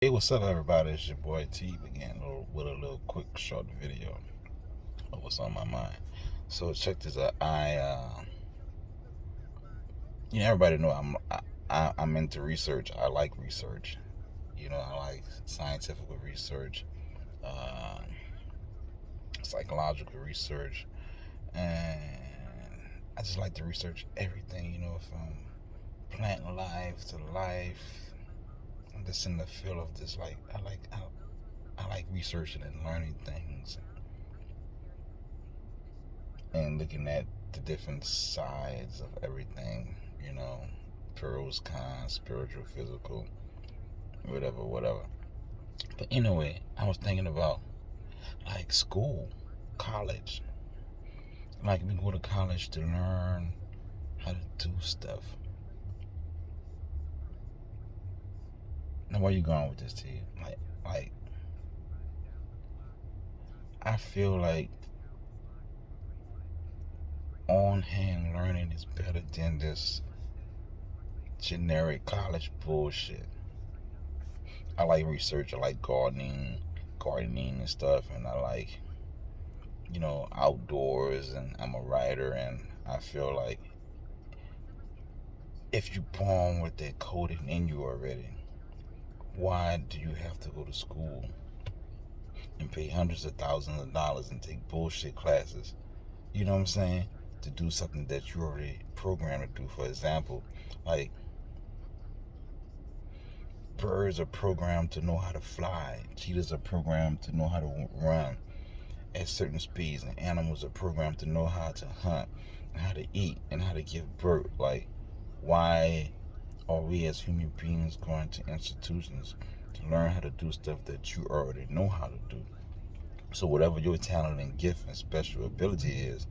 Hey, what's up, everybody? It's your boy T again with a little quick short video of what's on my mind. So check this out. Everybody know I'm into research. I like research. I like scientific research, uh, psychological research, and I just like to research everything. From plant life to life. I'm just in the field of this. I like researching and learning things and looking at the different sides of everything, pros, cons, spiritual, physical, whatever. But anyway, I was thinking about like school, college. Like we go to college to learn how to do stuff. Now, where you going with this, T? Like, I feel like on-hand learning is better than this generic college bullshit. I like research. I like gardening and stuff, and I like, outdoors, and I'm a writer, and I feel like if you're born with that coding in you already, why do you have to go to school and pay hundreds of thousands of dollars and take bullshit classes? You know what I'm saying? To do something that you already programmed to do. For example, like birds are programmed to know how to fly, cheetahs are programmed to know how to run at certain speeds, and animals are programmed to know how to hunt and how to eat and how to give birth. Like, why are we as human beings going to institutions to learn how to do stuff that you already know how to do? So whatever your talent and gift and special ability is,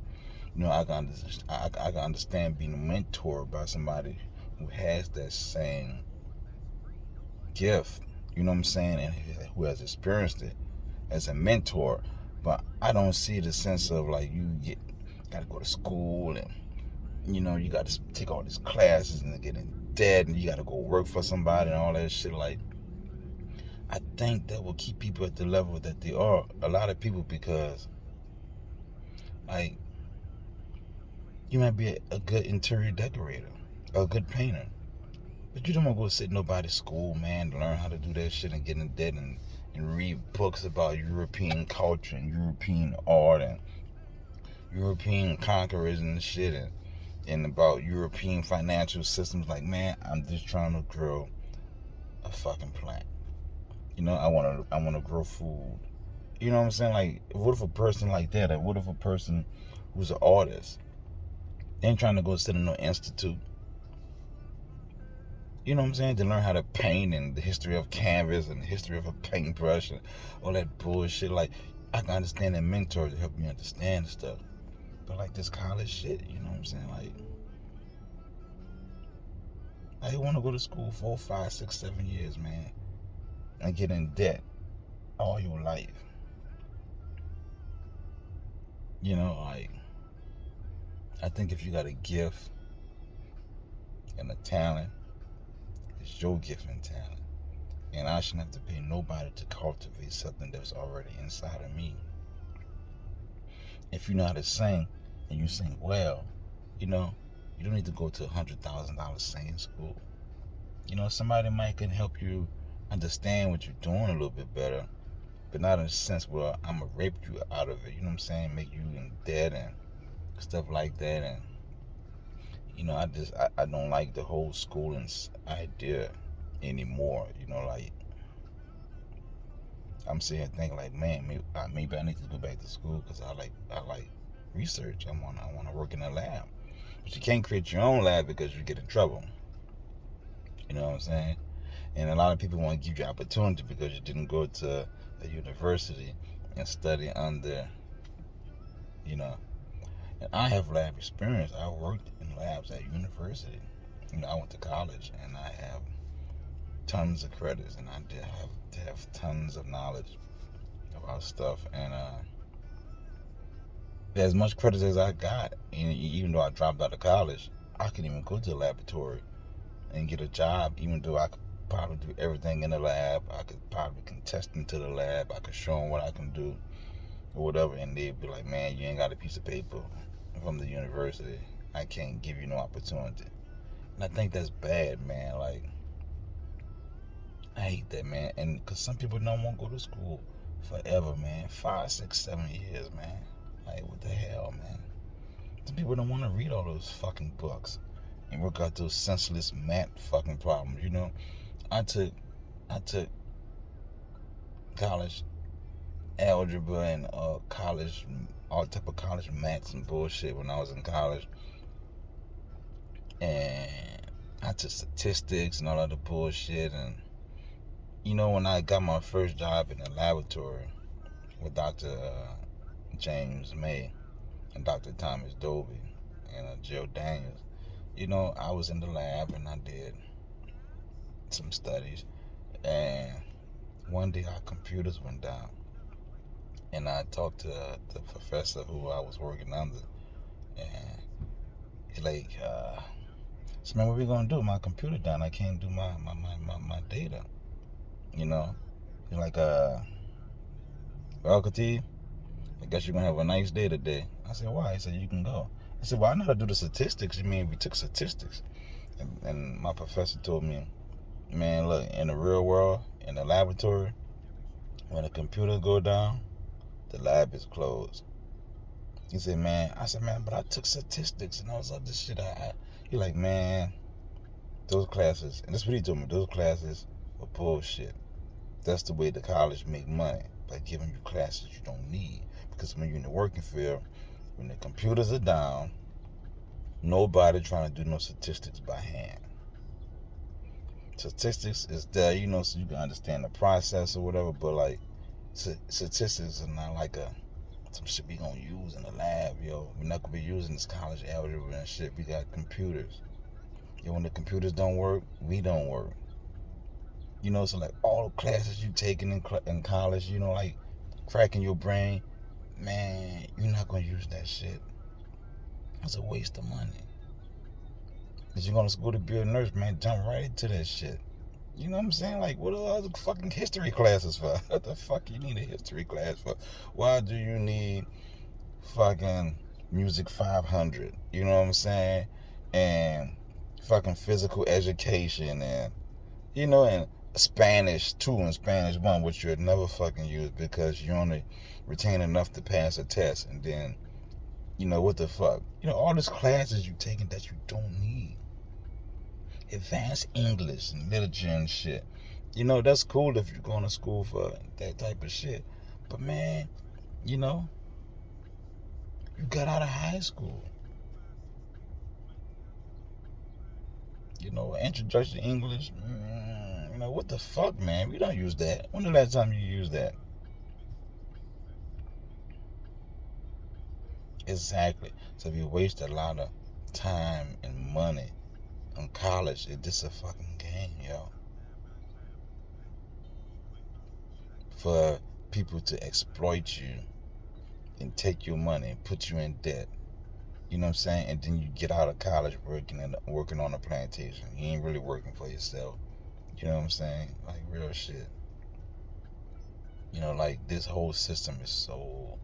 I can understand being mentored by somebody who has that same gift, you know what I'm saying, and who has experienced it as a mentor. But I don't see the sense of like gotta go to school and you got to take all these classes and get in debt and you got to go work for somebody and all that shit. Like, I think that will keep people at the level that they are. A lot of people, because like you might be a good interior decorator, a good painter, but you don't want to go sit in nobody's school, man, to learn how to do that shit and get in debt and read books about European culture and European art and European conquerors and shit and about European financial systems. Like, man, I'm just trying to grow a fucking plant. I wanna grow food. You know what I'm saying? Like, what if a person like that, or what if a person who's an artist, they ain't trying to go sit in no institute, you know what I'm saying, to learn how to paint and the history of canvas and the history of a paintbrush and all that bullshit. Like, I can understand a mentor to help me understand stuff. But like this college shit, you know what I'm saying? Like, I want to go to school 4, 5, 6, 7 years, man, and get in debt all your life. Like, I think if you got a gift and a talent, it's your gift and talent. And I shouldn't have to pay nobody to cultivate something that's already inside of me. If you know how to sing and you sing well, you don't need to go to $100,000 singing school. Somebody might can help you understand what you're doing a little bit better, but not in a sense where I'm gonna rape you out of it. You know what I'm saying? Make you in debt and stuff like that. And I don't like the whole schooling idea anymore. Like, I'm sitting here thinking like, man, maybe I need to go back to school because I like research. I want to work in a lab, but you can't create your own lab because you get in trouble. You know what I'm saying? And a lot of people want to give you opportunity because you didn't go to a university and study under, And I have lab experience. I worked in labs at university. I went to college and I have tons of credits and I did have tons of knowledge about stuff. And as much credits as I got, and even though I dropped out of college, I couldn't even go to the laboratory and get a job, even though I probably do everything in the lab. I could probably contest into the lab. I could show them what I can do or whatever, and they'd be like, man, you ain't got a piece of paper from the university. I can't give you no opportunity. And I think that's bad, man. Like, I hate that, man. And because some people don't want to go to school forever, man. 5, 6, 7 years, man. Like, what the hell, man? Some people don't want to read all those fucking books and work out those senseless math fucking problems, you know? I took college algebra and college, all type of college maths and bullshit when I was in college. And I took statistics and all other bullshit. And, you know, when I got my first job in the laboratory with Dr. James May and Dr. Thomas Dolby and Jill Daniels, you know, I was in the lab and I did some studies. And one day our computers went down. And I talked to the professor who I was working under. And he like, so man, what we gonna do? My computer down. I can't do my data. You know? He's like, well, Khatib, I guess you're gonna have a nice day today. I said, why? He said, you can go. I said, well, I know how to do the statistics. You mean we took statistics? And my professor told me, man, look, in the real world, in the laboratory, when a computer go down, the lab is closed. He said, man, I said, man, but I took statistics and all this other shit. He like, man, those classes, and that's what he told me, those classes are bullshit. That's the way the college make money, by giving you classes you don't need. Because when you're in the working field, when the computers are down, nobody trying to do no statistics by hand. Statistics is there, you know, so you can understand the process or whatever, but like, statistics are not like some shit we gonna use in the lab, yo. We're not gonna be using this college algebra and shit. We got computers. Yo, when the computers don't work, we don't work. You know, so like all the classes you taking in college, you know, like cracking your brain, man, you're not gonna use that shit. It's a waste of money. If you're gonna go to be a nurse, man, jump right into that shit. You know what I'm saying? Like, what are the fucking history classes for? What the fuck you need a history class for? Why do you need fucking Music 500? You know what I'm saying? And fucking physical education and, you know, and Spanish 2 and Spanish 1, which you'll never fucking use because you only retain enough to pass a test. And then, you know, what the fuck? You know, all these classes you taking that you don't need. Advanced English and literature and shit. You know, that's cool if you're going to school for that type of shit. But man, you know, you got out of high school. You know, introduction to English. You know, what the fuck, man? We don't use that. When the last time you used that? Exactly. So if you waste a lot of time and money on college, it's just a fucking game, yo. For people to exploit you and take your money and put you in debt. You know what I'm saying? And then you get out of college working on a plantation. You ain't really working for yourself. You know what I'm saying? Like real shit. You know, like this whole system is so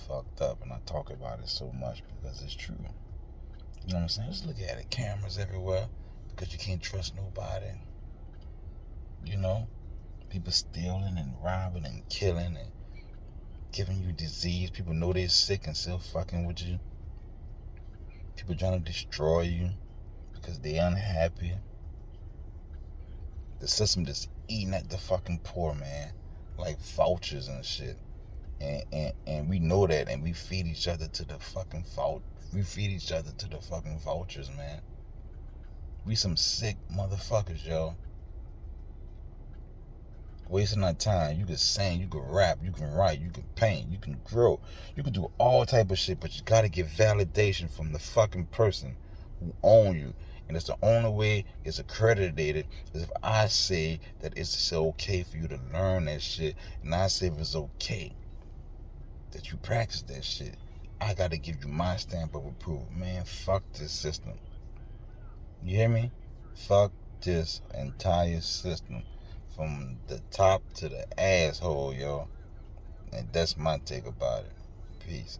fucked up, and I talk about it so much because it's true. You know what I'm saying? Just look at it. Cameras everywhere because you can't trust nobody. You know? People stealing and robbing and killing and giving you disease. People know they're sick and still fucking with you. People trying to destroy you because they're unhappy. The system just eating at the fucking poor, man. Like vultures and shit. And we know that, and we feed each other to the fucking vultures, man. We some sick motherfuckers, yo. Wasting our time. You can sing, you can rap, you can write, you can paint, you can grow, you can do all type of shit, but you gotta get validation from the fucking person who own you. And it's the only way it's accredited is if I say that it's okay for you to learn that shit, and I say if it's okay that you practice that shit. I gotta give you my stamp of approval. Man, fuck this system. You hear me? Fuck this entire system from the top to the asshole, y'all. And that's my take about it. Peace.